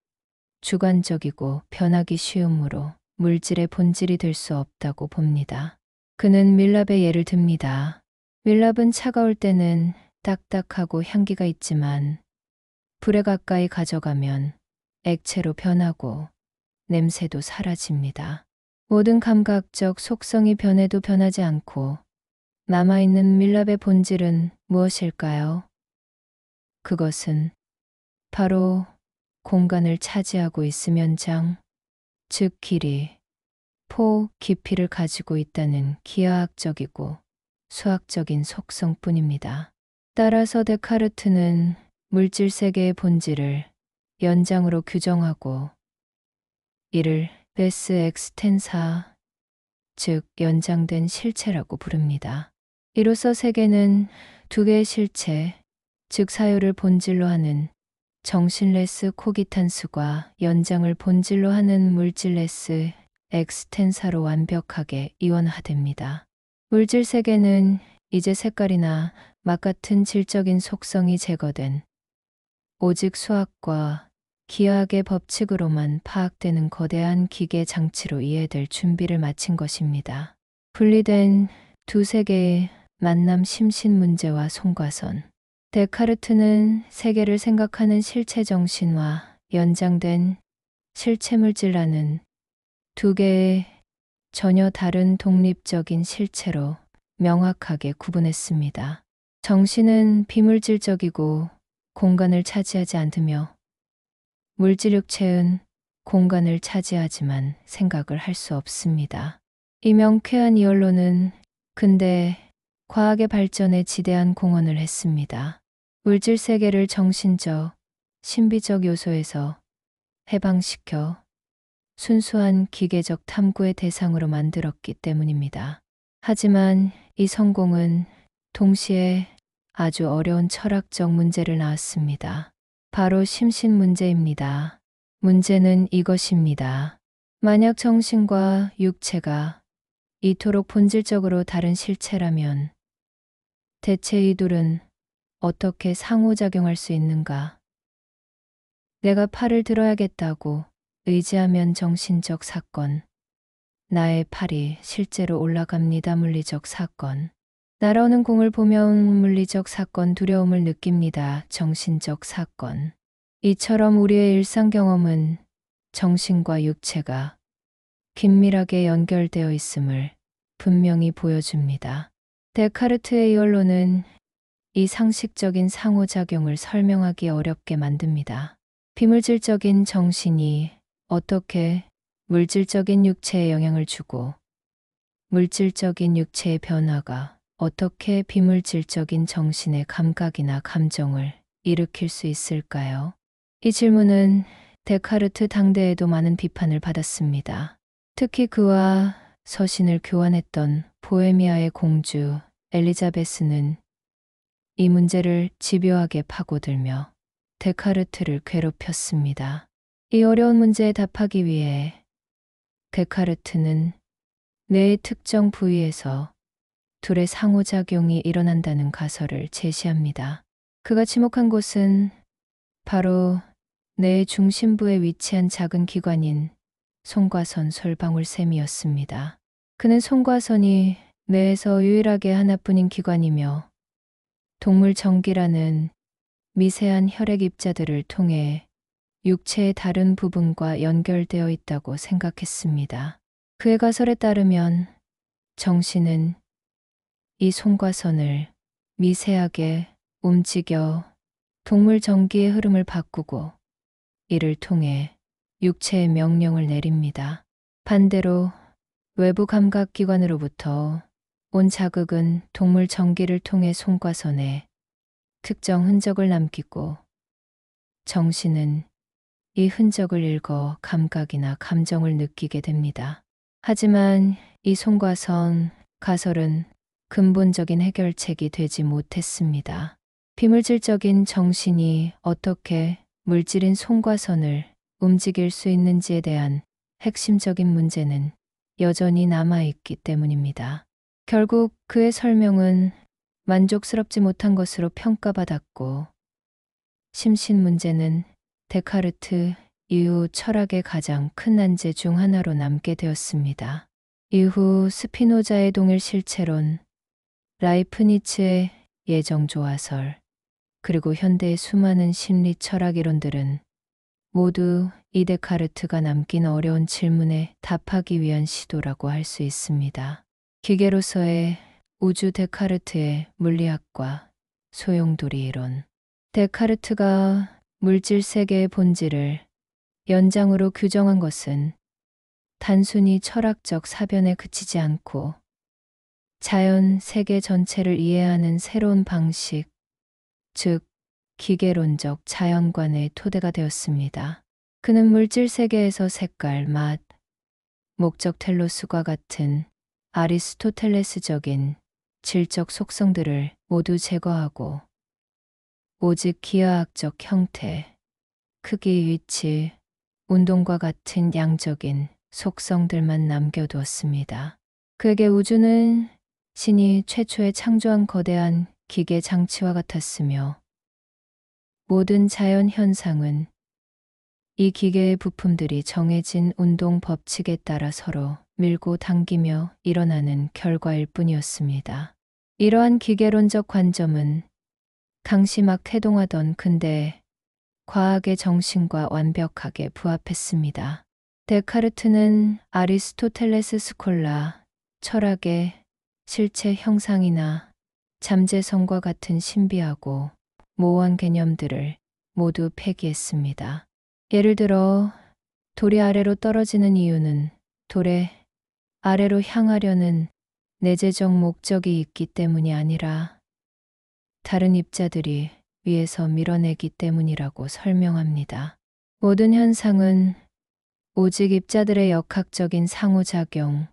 주관적이고 변하기 쉬우므로 물질의 본질이 될 수 없다고 봅니다. 그는 밀랍의 예를 듭니다. 밀랍은 차가울 때는 딱딱하고 향기가 있지만 불에 가까이 가져가면 액체로 변하고 냄새도 사라집니다. 모든 감각적 속성이 변해도 변하지 않고 남아있는 밀랍의 본질은 무엇일까요? 그것은 바로 공간을 차지하고 있으면장, 즉 길이, 폭, 깊이를 가지고 있다는 기하학적이고 수학적인 속성뿐입니다. 따라서 데카르트는 물질 세계의 본질을 연장으로 규정하고 이를 베스 엑스텐사, 즉 연장된 실체라고 부릅니다. 이로써 세계는 두 개의 실체, 즉 사유를 본질로 하는 정신레스 코기탄스과 연장을 본질로 하는 물질레스 엑스텐사로 완벽하게 이원화됩니다. 물질 세계는 이제 색깔이나 맛 같은 질적인 속성이 제거된 오직 수학과 기하학의 법칙으로만 파악되는 거대한 기계 장치로 이해될 준비를 마친 것입니다. 분리된 두 세계의 만남 심신 문제와 송과선. 데카르트는 세계를 생각하는 실체 정신과 연장된 실체 물질라는 두 개의 전혀 다른 독립적인 실체로 명확하게 구분했습니다. 정신은 비물질적이고 공간을 차지하지 않으며 물질 육체는 공간을 차지하지만 생각을 할 수 없습니다. 이 명쾌한 이언론은 근대 과학의 발전에 지대한 공헌을 했습니다. 물질 세계를 정신적, 신비적 요소에서 해방시켜 순수한 기계적 탐구의 대상으로 만들었기 때문입니다. 하지만 이 성공은 동시에 아주 어려운 철학적 문제를 낳았습니다. 바로 심신 문제입니다. 문제는 이것입니다. 만약 정신과 육체가 이토록 본질적으로 다른 실체라면 대체 이 둘은 어떻게 상호작용할 수 있는가? 내가 팔을 들어야겠다고 의지하면 정신적 사건, 나의 팔이 실제로 올라갑니다. 물리적 사건. 날아오는 공을 보면 물리적 사건 두려움을 느낍니다. 정신적 사건. 이처럼 우리의 일상 경험은 정신과 육체가 긴밀하게 연결되어 있음을 분명히 보여줍니다. 데카르트의 이언론은 이 상식적인 상호작용을 설명하기 어렵게 만듭니다. 비물질적인 정신이 어떻게 물질적인 육체에 영향을 주고 물질적인 육체의 변화가 어떻게 비물질적인 정신의 감각이나 감정을 일으킬 수 있을까요? 이 질문은 데카르트 당대에도 많은 비판을 받았습니다. 특히 그와 서신을 교환했던 보헤미아의 공주 엘리자베스는 이 문제를 집요하게 파고들며 데카르트를 괴롭혔습니다. 이 어려운 문제에 답하기 위해 데카르트는 뇌의 특정 부위에서 둘의 상호작용이 일어난다는 가설을 제시합니다. 그가 지목한 곳은 바로 뇌의 중심부에 위치한 작은 기관인 송과선 솔방울샘이었습니다. 그는 송과선이 뇌에서 유일하게 하나뿐인 기관이며 동물 정기라는 미세한 혈액 입자들을 통해 육체의 다른 부분과 연결되어 있다고 생각했습니다. 그의 가설에 따르면 정신은 이 송과선을 미세하게 움직여 동물 전기의 흐름을 바꾸고 이를 통해 육체의 명령을 내립니다. 반대로 외부 감각기관으로부터 온 자극은 동물 전기를 통해 송과선에 특정 흔적을 남기고 정신은 이 흔적을 읽어 감각이나 감정을 느끼게 됩니다. 하지만 이 송과선 가설은 근본적인 해결책이 되지 못했습니다. 비물질적인 정신이 어떻게 물질인 송과선을 움직일 수 있는지에 대한 핵심적인 문제는 여전히 남아있기 때문입니다. 결국 그의 설명은 만족스럽지 못한 것으로 평가받았고, 심신 문제는 데카르트 이후 철학의 가장 큰 난제 중 하나로 남게 되었습니다. 이후 스피노자의 동일 실체론, 라이프니츠의 예정조화설, 그리고 현대의 수많은 심리 철학 이론들은 모두 이 데카르트가 남긴 어려운 질문에 답하기 위한 시도라고 할 수 있습니다. 기계로서의 우주 데카르트의 물리학과 소용돌이 이론. 데카르트가 물질 세계의 본질을 연장으로 규정한 것은 단순히 철학적 사변에 그치지 않고 자연 세계 전체를 이해하는 새로운 방식, 즉 기계론적 자연관의 토대가 되었습니다. 그는 물질 세계에서 색깔, 맛, 목적 텔로스과 같은 아리스토텔레스적인 질적 속성들을 모두 제거하고 오직 기하학적 형태, 크기, 위치, 운동과 같은 양적인 속성들만 남겨두었습니다. 그에게 우주는 신이 최초에 창조한 거대한 기계 장치와 같았으며 모든 자연 현상은 이 기계의 부품들이 정해진 운동 법칙에 따라 서로 밀고 당기며 일어나는 결과일 뿐이었습니다. 이러한 기계론적 관점은 당시 막 태동하던 근대 과학의 정신과 완벽하게 부합했습니다. 데카르트는 아리스토텔레스 스콜라, 철학의 실체 형상이나 잠재성과 같은 신비하고 모호한 개념들을 모두 폐기했습니다. 예를 들어 돌이 아래로 떨어지는 이유는 돌의 아래로 향하려는 내재적 목적이 있기 때문이 아니라 다른 입자들이 위에서 밀어내기 때문이라고 설명합니다. 모든 현상은 오직 입자들의 역학적인 상호작용,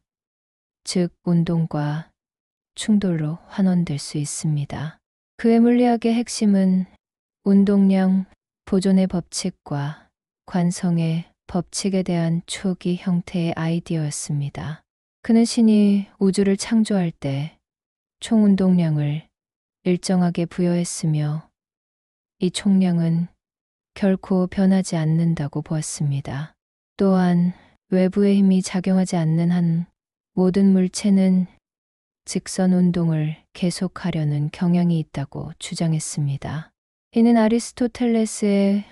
즉 운동과 충돌로 환원될 수 있습니다. 그의 물리학의 핵심은 운동량 보존의 법칙과 관성의 법칙에 대한 초기 형태의 아이디어였습니다. 그는 신이 우주를 창조할 때 총 운동량을 일정하게 부여했으며 이 총량은 결코 변하지 않는다고 보았습니다. 또한 외부의 힘이 작용하지 않는 한 모든 물체는 직선 운동을 계속하려는 경향이 있다고 주장했습니다. 이는 아리스토텔레스의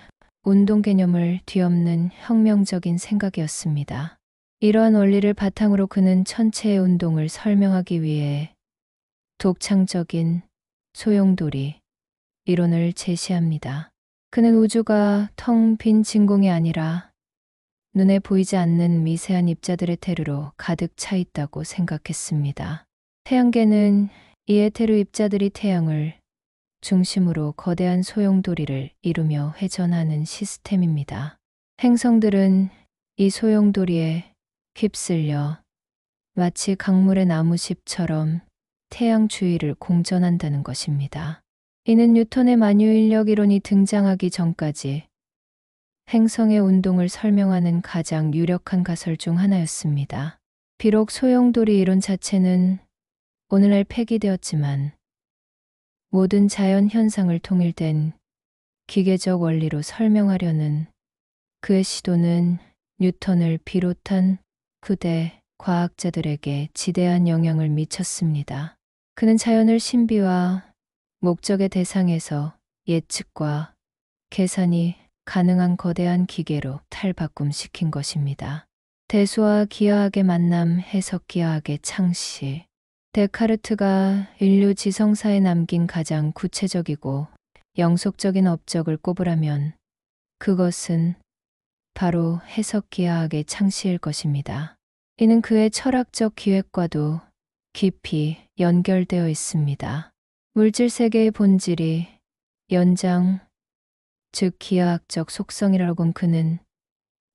운동 개념을 뒤엎는 혁명적인 생각이었습니다. 이러한 원리를 바탕으로 그는 천체의 운동을 설명하기 위해 독창적인 소용돌이 이론을 제시합니다. 그는 우주가 텅 빈 진공이 아니라 눈에 보이지 않는 미세한 입자들의 테르로 가득 차 있다고 생각했습니다. 태양계는 이 에테르 입자들이 태양을 중심으로 거대한 소용돌이를 이루며 회전하는 시스템입니다. 행성들은 이 소용돌이에 휩쓸려 마치 강물의 나무십처럼 태양 주위를 공전한다는 것입니다. 이는 뉴턴의 만유인력 이론이 등장하기 전까지 행성의 운동을 설명하는 가장 유력한 가설 중 하나였습니다. 비록 소용돌이 이론 자체는 오늘날 폐기되었지만 모든 자연 현상을 통일된 기계적 원리로 설명하려는 그의 시도는 뉴턴을 비롯한 후대 과학자들에게 지대한 영향을 미쳤습니다. 그는 자연을 신비와 목적의 대상에서 예측과 계산이 가능한 거대한 기계로 탈바꿈시킨 것입니다. 대수와 기하학의 만남, 해석 기하학의 창시. 데카르트가 인류 지성사에 남긴 가장 구체적이고 영속적인 업적을 꼽으라면 그것은 바로 해석 기하학의 창시일 것입니다. 이는 그의 철학적 기획과도 깊이 연결되어 있습니다. 물질 세계의 본질이 연장, 즉 기하학적 속성이라곤 그는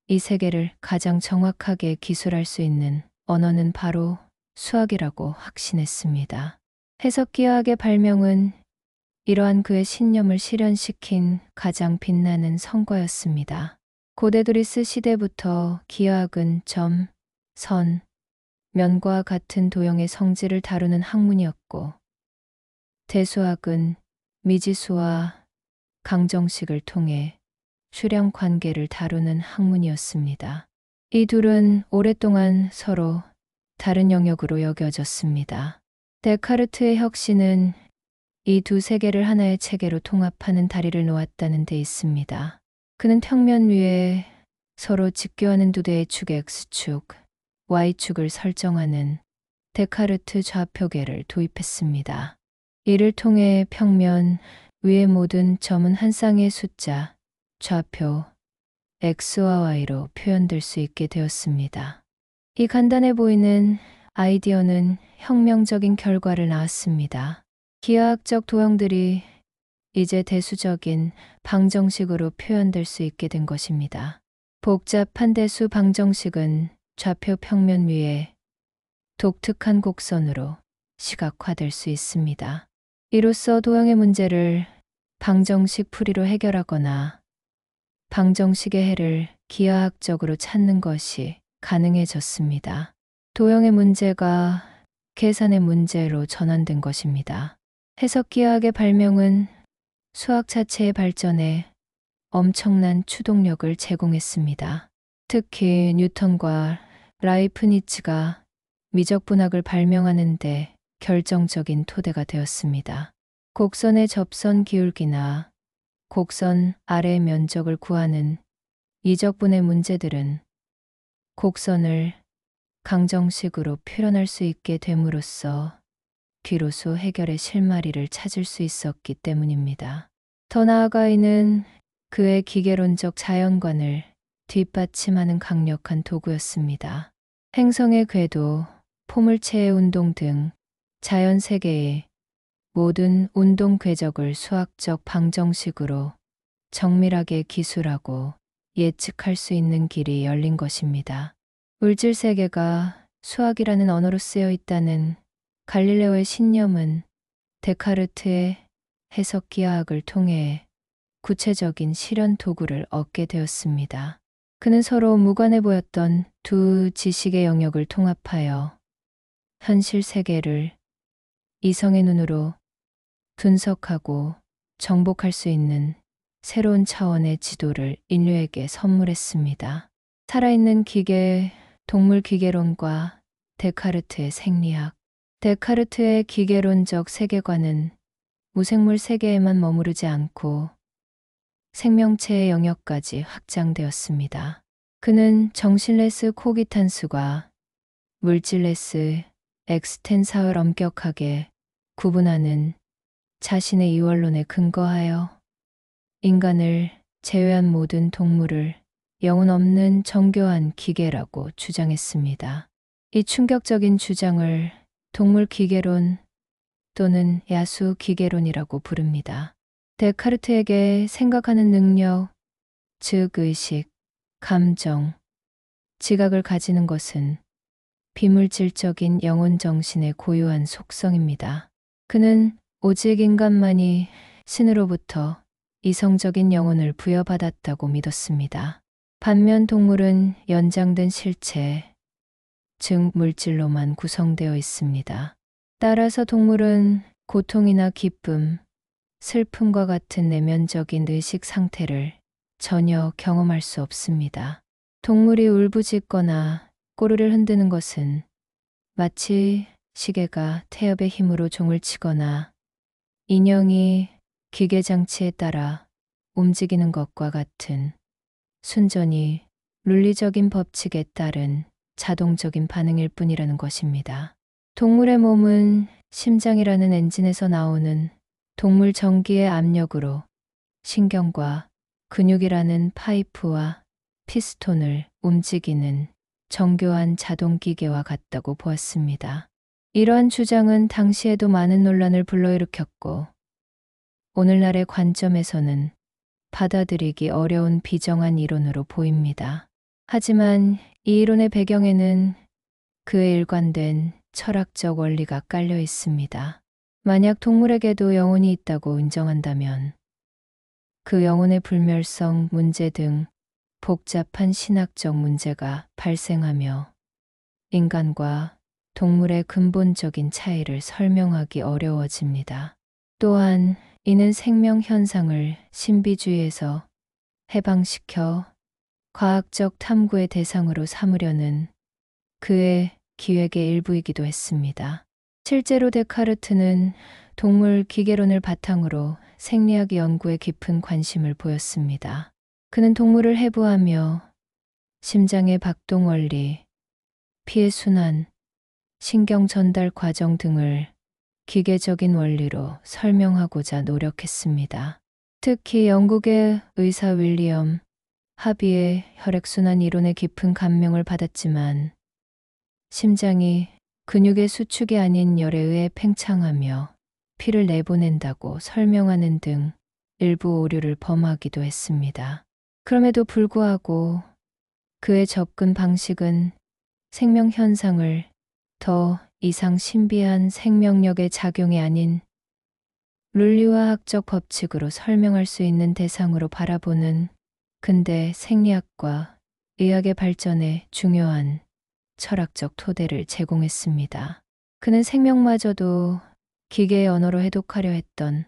이 세계를 가장 정확하게 기술할 수 있는 언어는 바로 수학이라고 확신했습니다. 해석기하학의 발명은 이러한 그의 신념을 실현시킨 가장 빛나는 성과였습니다. 고대 그리스 시대부터 기하학은 점, 선, 면과 같은 도형의 성질을 다루는 학문이었고, 대수학은 미지수와 강정식을 통해 수량 관계를 다루는 학문이었습니다. 이 둘은 오랫동안 서로 다른 영역으로 여겨졌습니다. 데카르트의 혁신은 이 두 세계를 하나의 체계로 통합하는 다리를 놓았다는 데 있습니다. 그는 평면 위에 서로 직교하는 두 대의 축의 X축, Y축을 설정하는 데카르트 좌표계를 도입했습니다. 이를 통해 평면 위의 모든 점은 한 쌍의 숫자, 좌표, X와 Y로 표현될 수 있게 되었습니다. 이 간단해 보이는 아이디어는 혁명적인 결과를 낳았습니다. 기하학적 도형들이 이제 대수적인 방정식으로 표현될 수 있게 된 것입니다. 복잡한 대수 방정식은 좌표 평면 위에 독특한 곡선으로 시각화될 수 있습니다. 이로써 도형의 문제를 방정식 풀이로 해결하거나 방정식의 해를 기하학적으로 찾는 것이 가능해졌습니다. 도형의 문제가 계산의 문제로 전환된 것입니다. 해석기하학의 발명은 수학 자체의 발전에 엄청난 추동력을 제공했습니다. 특히 뉴턴과 라이프니츠가 미적분학을 발명하는 데 결정적인 토대가 되었습니다. 곡선의 접선 기울기나 곡선 아래의 면적을 구하는 이적분의 문제들은 곡선을 강정식으로 표현할 수 있게 됨으로써 비로소 해결의 실마리를 찾을 수 있었기 때문입니다. 더 나아가 이는 그의 기계론적 자연관을 뒷받침하는 강력한 도구였습니다. 행성의 궤도, 포물체의 운동 등 자연 세계의 모든 운동 궤적을 수학적 방정식으로 정밀하게 기술하고 예측할 수 있는 길이 열린 것입니다. 물질 세계가 수학이라는 언어로 쓰여 있다는 갈릴레오의 신념은 데카르트의 해석기하학을 통해 구체적인 실현 도구를 얻게 되었습니다. 그는 서로 무관해 보였던 두 지식의 영역을 통합하여 현실 세계를 이성의 눈으로 분석하고 정복할 수 있는 새로운 차원의 지도를 인류에게 선물했습니다. 살아있는 기계, 동물 기계론과 데카르트의 생리학. 데카르트의 기계론적 세계관은 무생물 세계에만 머무르지 않고 생명체의 영역까지 확장되었습니다. 그는 정신레스 코기탄스과 물질레스 엑스텐사를 엄격하게 구분하는 자신의 이원론에 근거하여 인간을 제외한 모든 동물을 영혼 없는 정교한 기계라고 주장했습니다. 이 충격적인 주장을 동물 기계론 또는 야수 기계론이라고 부릅니다. 데카르트에게 생각하는 능력, 즉 의식, 감정, 지각을 가지는 것은 비물질적인 영혼 정신의 고유한 속성입니다. 그는 오직 인간만이 신으로부터 이성적인 영혼을 부여받았다고 믿었습니다. 반면 동물은 연장된 실체, 즉 물질로만 구성되어 있습니다. 따라서 동물은 고통이나 기쁨, 슬픔과 같은 내면적인 의식 상태를 전혀 경험할 수 없습니다. 동물이 울부짖거나 꼬리를 흔드는 것은 마치 시계가 태엽의 힘으로 종을 치거나 인형이 기계장치에 따라 움직이는 것과 같은 순전히 윤리적인 법칙에 따른 자동적인 반응일 뿐이라는 것입니다. 동물의 몸은 심장이라는 엔진에서 나오는 동물 전기의 압력으로 신경과 근육이라는 파이프와 피스톤을 움직이는 정교한 자동기계와 같다고 보았습니다. 이러한 주장은 당시에도 많은 논란을 불러일으켰고 오늘날의 관점에서는 받아들이기 어려운 비정한 이론으로 보입니다. 하지만 이 이론의 배경에는 그의 일관된 철학적 원리가 깔려 있습니다. 만약 동물에게도 영혼이 있다고 인정한다면 그 영혼의 불멸성 문제 등 복잡한 신학적 문제가 발생하며 인간과 동물의 근본적인 차이를 설명하기 어려워집니다. 또한 이는 생명 현상을 신비주의에서 해방시켜 과학적 탐구의 대상으로 삼으려는 그의 기획의 일부이기도 했습니다. 실제로 데카르트는 동물 기계론을 바탕으로 생리학 연구에 깊은 관심을 보였습니다. 그는 동물을 해부하며 심장의 박동 원리, 피의 순환, 신경 전달 과정 등을 기계적인 원리로 설명하고자 노력했습니다. 특히 영국의 의사 윌리엄 하비의 혈액순환 이론에 깊은 감명을 받았지만 심장이 근육의 수축이 아닌 열에 의해 팽창하며 피를 내보낸다고 설명하는 등 일부 오류를 범하기도 했습니다. 그럼에도 불구하고 그의 접근 방식은 생명 현상을 더 이상 신비한 생명력의 작용이 아닌 윤리화학적 법칙으로 설명할 수 있는 대상으로 바라보는 근대 생리학과 의학의 발전에 중요한 철학적 토대를 제공했습니다. 그는 생명마저도 기계의 언어로 해독하려 했던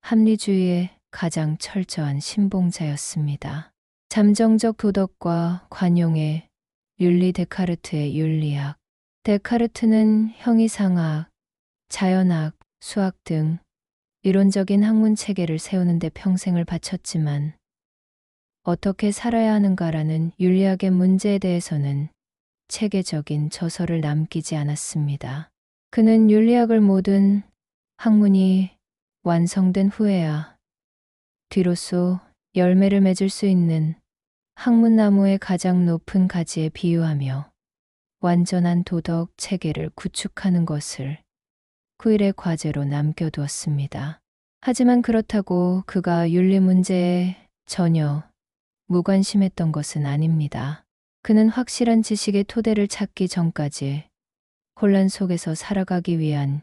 합리주의의 가장 철저한 신봉자였습니다. 잠정적 도덕과 관용의 윤리 데카르트의 윤리학. 데카르트는 형이상학, 자연학, 수학 등 이론적인 학문 체계를 세우는 데 평생을 바쳤지만 어떻게 살아야 하는가라는 윤리학의 문제에 대해서는 체계적인 저서를 남기지 않았습니다. 그는 윤리학을 모든 학문이 완성된 후에야 뒤로서 열매를 맺을 수 있는 학문나무의 가장 높은 가지에 비유하며 완전한 도덕 체계를 구축하는 것을 후일의 과제로 남겨두었습니다. 하지만 그렇다고 그가 윤리 문제에 전혀 무관심했던 것은 아닙니다. 그는 확실한 지식의 토대를 찾기 전까지 혼란 속에서 살아가기 위한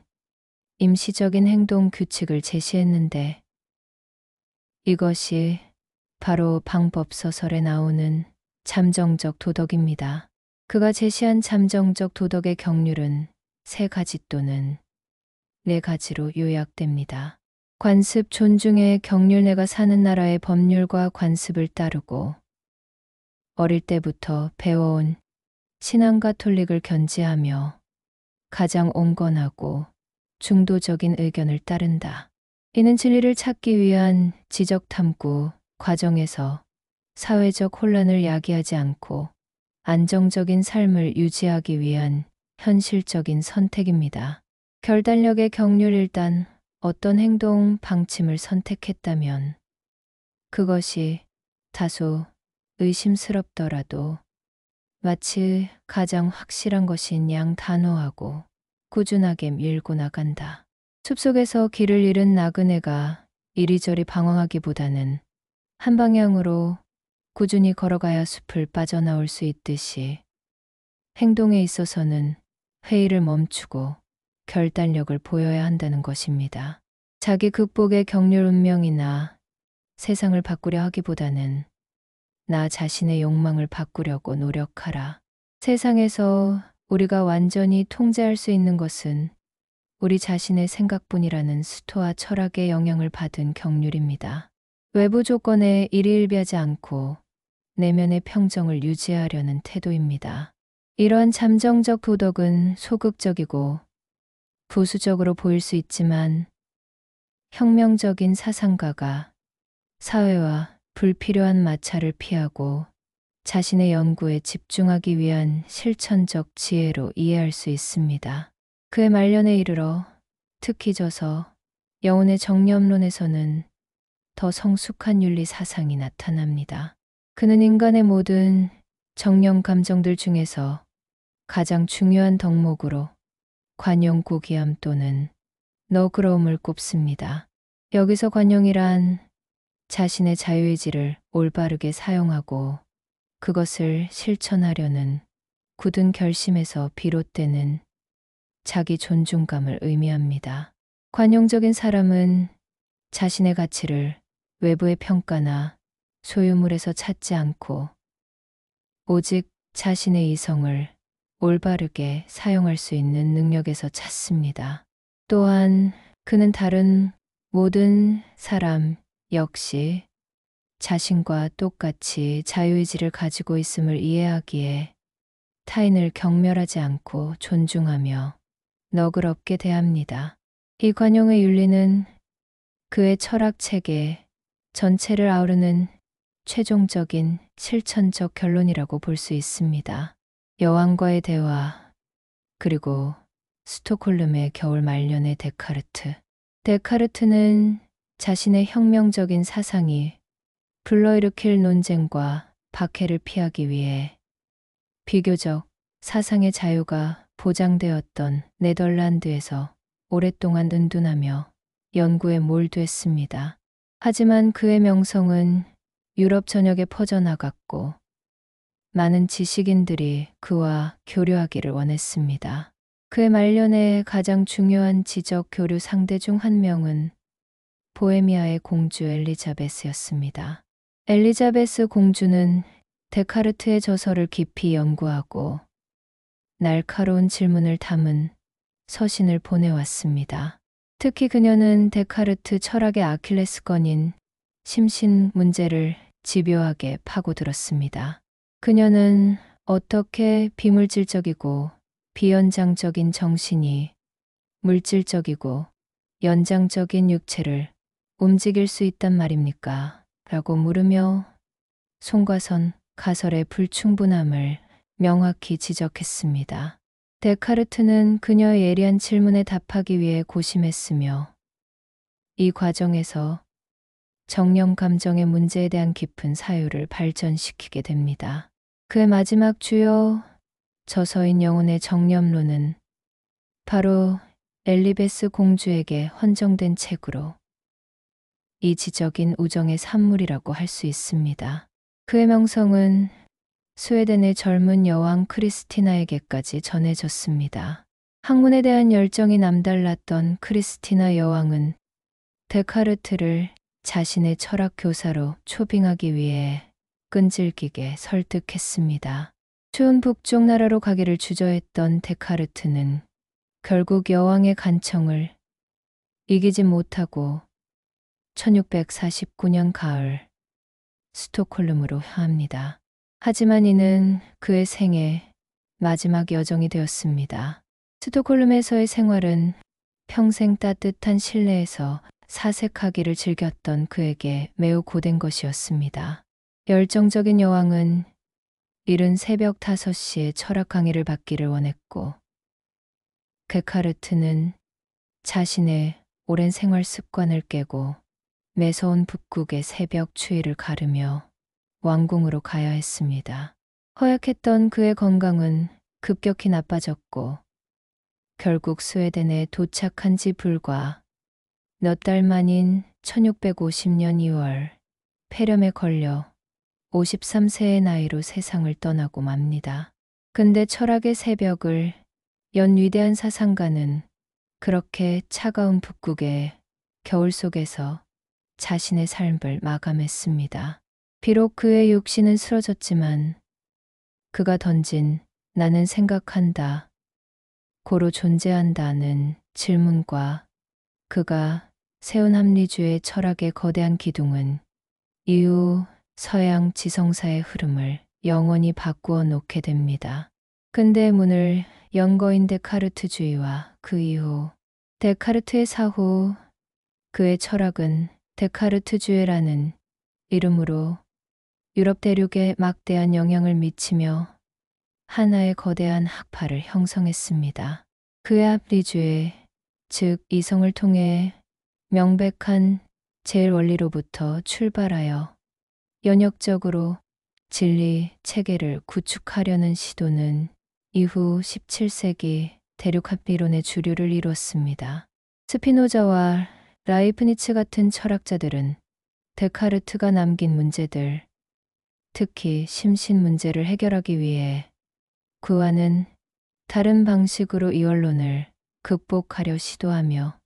임시적인 행동 규칙을 제시했는데 이것이 바로 방법서설에 나오는 잠정적 도덕입니다. 그가 제시한 잠정적 도덕의 경률은 3가지 또는 4가지로 요약됩니다. 관습 존중의 경률. 내가 사는 나라의 법률과 관습을 따르고 어릴 때부터 배워온 신앙 가톨릭을 견지하며 가장 온건하고 중도적인 의견을 따른다. 이는 진리를 찾기 위한 지적 탐구 과정에서 사회적 혼란을 야기하지 않고 안정적인 삶을 유지하기 위한 현실적인 선택입니다. 결단력의 경률. 일단 어떤 행동 방침을 선택했다면 그것이 다소 의심스럽더라도 마치 가장 확실한 것인 양 단호하고 꾸준하게 밀고 나간다. 숲속에서 길을 잃은 나그네가 이리저리 방황하기보다는 한 방향으로 꾸준히 걸어가야 숲을 빠져나올 수 있듯이 행동에 있어서는 회의를 멈추고 결단력을 보여야 한다는 것입니다. 자기 극복의 경륜. 운명이나 세상을 바꾸려 하기보다는 나 자신의 욕망을 바꾸려고 노력하라. 세상에서 우리가 완전히 통제할 수 있는 것은 우리 자신의 생각뿐이라는 스토아 철학의 영향을 받은 경륜입니다. 외부 조건에 일희일비하지 않고 내면의 평정을 유지하려는 태도입니다. 이러한 잠정적 도덕은 소극적이고 부수적으로 보일 수 있지만 혁명적인 사상가가 사회와 불필요한 마찰을 피하고 자신의 연구에 집중하기 위한 실천적 지혜로 이해할 수 있습니다. 그의 말년에 이르러 특히 저서 영혼의 정념론에서는 더 성숙한 윤리 사상이 나타납니다. 그는 인간의 모든 정념 감정들 중에서 가장 중요한 덕목으로 관용고귀함 또는 너그러움을 꼽습니다. 여기서 관용이란 자신의 자유의지를 올바르게 사용하고 그것을 실천하려는 굳은 결심에서 비롯되는 자기 존중감을 의미합니다. 관용적인 사람은 자신의 가치를 외부의 평가나 소유물에서 찾지 않고 오직 자신의 이성을 올바르게 사용할 수 있는 능력에서 찾습니다. 또한 그는 다른 모든 사람 역시 자신과 똑같이 자유의지를 가지고 있음을 이해하기에 타인을 경멸하지 않고 존중하며 너그럽게 대합니다. 이 관용의 윤리는 그의 철학 체계 전체를 아우르는 최종적인 실천적 결론이라고 볼 수 있습니다. 여왕과의 대화, 그리고 스톡홀름의 겨울 말년의 데카르트. 데카르트는 자신의 혁명적인 사상이 불러일으킬 논쟁과 박해를 피하기 위해 비교적 사상의 자유가 보장되었던 네덜란드에서 오랫동안 은둔하며 연구에 몰두했습니다. 하지만 그의 명성은 유럽 전역에 퍼져나갔고 많은 지식인들이 그와 교류하기를 원했습니다. 그의 말년의 가장 중요한 지적 교류 상대 중 한 명은 보헤미아의 공주 엘리자베스였습니다. 엘리자베스 공주는 데카르트의 저서를 깊이 연구하고 날카로운 질문을 담은 서신을 보내왔습니다. 특히 그녀는 데카르트 철학의 아킬레스건인 심신 문제를 집요하게 파고들었습니다. 그녀는 어떻게 비물질적이고 비연장적인 정신이 물질적이고 연장적인 육체를 움직일 수 있단 말입니까? 라고 물으며 송과선 가설의 불충분함을 명확히 지적했습니다. 데카르트는 그녀의 예리한 질문에 답하기 위해 고심했으며 이 과정에서 정령 감정의 문제에 대한 깊은 사유를 발전시키게 됩니다. 그의 마지막 주요 저서인 영혼의 정념론은 바로 엘리베스 공주에게 헌정된 책으로 이지적인 우정의 산물이라고 할 수 있습니다. 그의 명성은 스웨덴의 젊은 여왕 크리스티나에게까지 전해졌습니다. 학문에 대한 열정이 남달랐던 크리스티나 여왕은 데카르트를 자신의 철학 교사로 초빙하기 위해 끈질기게 설득했습니다. 추운 북쪽 나라로 가기를 주저했던 데카르트는 결국 여왕의 간청을 이기지 못하고 1649년 가을 스톡홀름으로 향합니다. 하지만 이는 그의 생애 마지막 여정이 되었습니다. 스톡홀름에서의 생활은 평생 따뜻한 실내에서 사색하기를 즐겼던 그에게 매우 고된 것이었습니다. 열정적인 여왕은 이른 새벽 5시에 철학 강의를 받기를 원했고 데카르트는 자신의 오랜 생활 습관을 깨고 매서운 북극의 새벽 추위를 가르며 왕궁으로 가야 했습니다. 허약했던 그의 건강은 급격히 나빠졌고 결국 스웨덴에 도착한 지 불과 몇 달 만인 1650년 2월 폐렴에 걸려 53세의 나이로 세상을 떠나고 맙니다. 근데 철학의 새벽을 연 위대한 사상가는 그렇게 차가운 북극의 겨울 속에서 자신의 삶을 마감했습니다. 비록 그의 육신은 쓰러졌지만 그가 던진 나는 생각한다, 고로 존재한다는 질문과 그가 세운 합리주의 철학의 거대한 기둥은 이후 서양 지성사의 흐름을 영원히 바꾸어 놓게 됩니다. 근대의 문을 연 거인 데카르트주의와 그 이후 데카르트의 사후 그의 철학은 데카르트주의라는 이름으로 유럽 대륙에 막대한 영향을 미치며 하나의 거대한 학파를 형성했습니다. 그의 합리주의, 즉 이성을 통해 명백한 제일 원리로부터 출발하여 연역적으로 진리 체계를 구축하려는 시도는 이후 17세기 대륙합리론의 주류를 이뤘습니다. 스피노자와 라이프니츠 같은 철학자들은 데카르트가 남긴 문제들, 특히 심신 문제를 해결하기 위해 구와는 다른 방식으로 이 원론을 극복하려 시도하며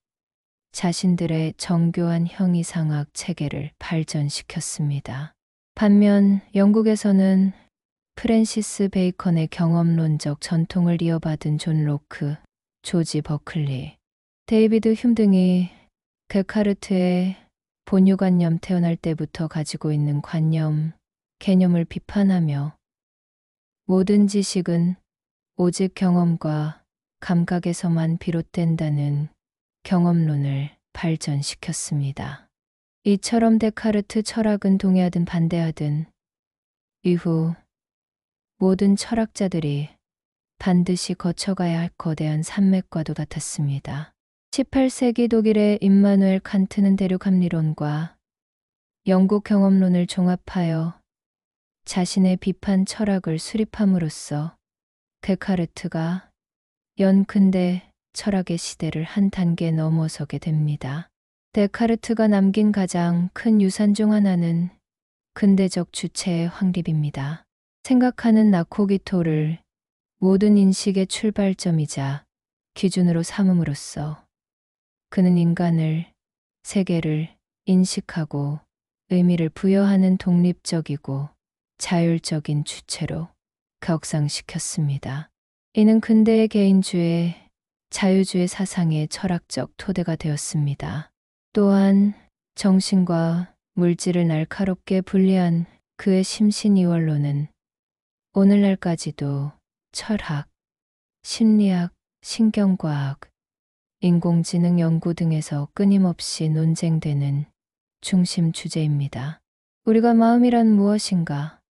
자신들의 정교한 형이상학 체계를 발전시켰습니다. 반면 영국에서는 프랜시스 베이컨의 경험론적 전통을 이어받은 존 로크, 조지 버클리, 데이비드 휴 등이 데카르트의 본유관념 태어날 때부터 가지고 있는 관념, 개념을 비판하며 모든 지식은 오직 경험과 감각에서만 비롯된다는 경험론을 발전시켰습니다. 이처럼 데카르트 철학은 동의하든 반대하든 이후 모든 철학자들이 반드시 거쳐가야 할 거대한 산맥과도 같았습니다. 18세기 독일의 임마누엘 칸트는 대륙 합리론과 영국 경험론을 종합하여 자신의 비판 철학을 수립함으로써 데카르트가 연근대 철학의 시대를 한 단계 넘어서게 됩니다. 데카르트가 남긴 가장 큰 유산 중 하나는 근대적 주체의 확립입니다. 생각하는 나코기토를 모든 인식의 출발점이자 기준으로 삼음으로써 그는 인간을, 세계를 인식하고 의미를 부여하는 독립적이고 자율적인 주체로 격상시켰습니다. 이는 근대의 개인주의, 자유주의 사상의 철학적 토대가 되었습니다. 또한 정신과 물질을 날카롭게 분리한 그의 심신이원론은 오늘날까지도 철학, 심리학, 신경과학, 인공지능 연구 등에서 끊임없이 논쟁되는 중심 주제입니다. 우리가 마음이란 무엇인가?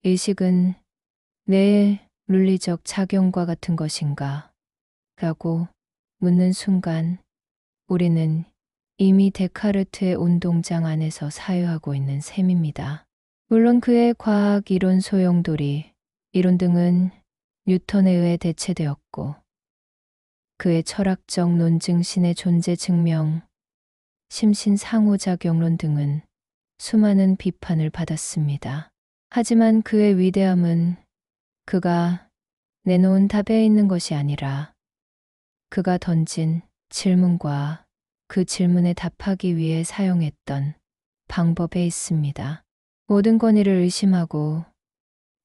의식은 뇌의 물리적 작용과 같은 것인가? 라고 묻는 순간 우리는 이미 데카르트의 운동장 안에서 사유하고 있는 셈입니다. 물론 그의 과학 이론 소용돌이, 이론 등은 뉴턴에 의해 대체되었고 그의 철학적 논증신의 존재 증명, 심신 상호작용론 등은 수많은 비판을 받았습니다. 하지만 그의 위대함은 그가 내놓은 답에 있는 것이 아니라 그가 던진 질문과 그 질문에 답하기 위해 사용했던 방법에 있습니다. 모든 권위를 의심하고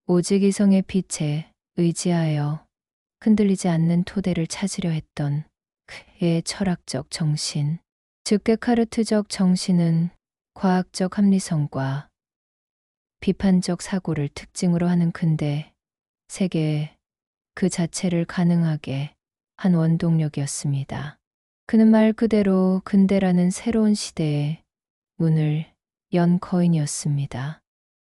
오직 이성의 빛에 의지하여 흔들리지 않는 토대를 찾으려 했던 그의 철학적 정신, 즉 데카르트적 정신은 과학적 합리성과 비판적 사고를 특징으로 하는 근대 세계에 그 자체를 가능하게 한 원동력이었습니다. 그는 말 그대로 근대라는 새로운 시대의 문을 연 거인이었습니다.